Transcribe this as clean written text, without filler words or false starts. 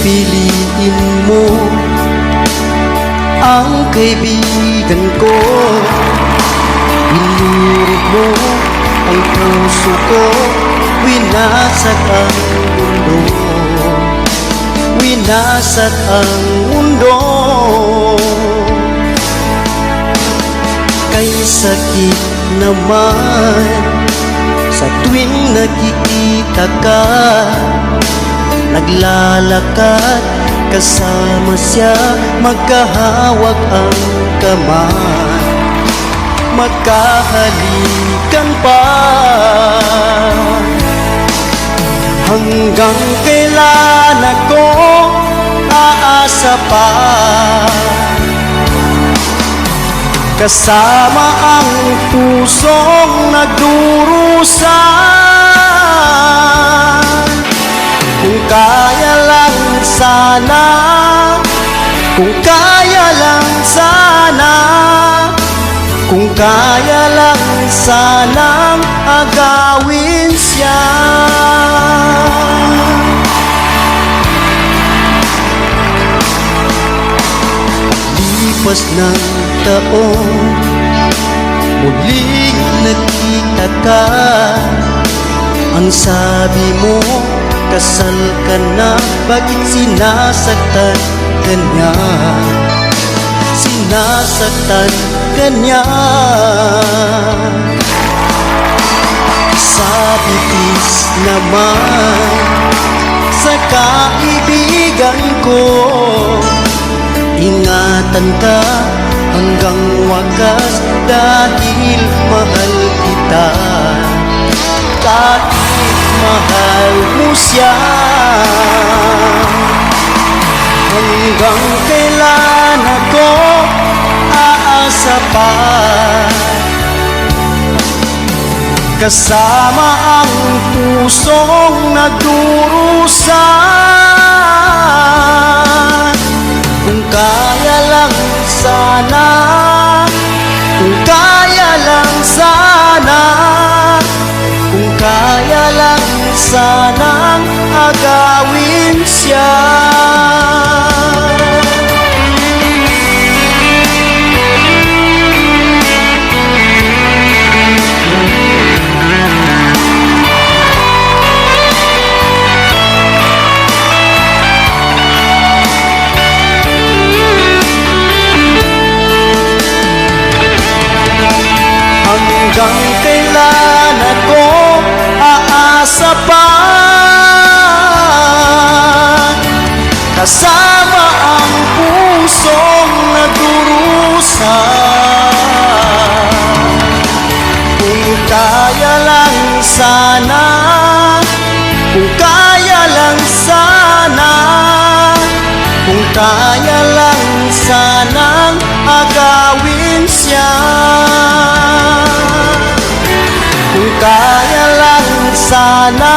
piliin mo ang kaibigan ko. Binurog mo ang puso ko, winasat ang mundo, winasat ang mundo. Kay sakit naman sa tuwing nakikita ka, naglalakad kasama siya, magkahawak ang kamay, magkahalikan pa. Hanggang kailan ako aasa pa, kasama ang pusong nagdurusa. Kung kaya lang sana, kung kaya lang sana, kung kaya lang sanang agawin siya. Lipas ng taon, muling nakita ka. Ang sabi mo, kasal ka na, bakit sinasaktan ka niya? Sinasaktan ka niya. Sa bitis naman sa kaibigan ko, ingatan ka hanggang wakas, dahil mahal kita, kahit mahal mo siya. Hanggang kailan ako aasa pa, kasama ang pusong nagdurusa. Kung kaya lang sana, kung kaya lang sana, kung kaya lang sanang agawin siya. Hanggang kailan ako aasa pa, kasama ang pusong nagdurusa. Kung kaya lang sana, kung kaya lang sana, kung kaya lang sanang agawin siya. Kung kaya lang sana,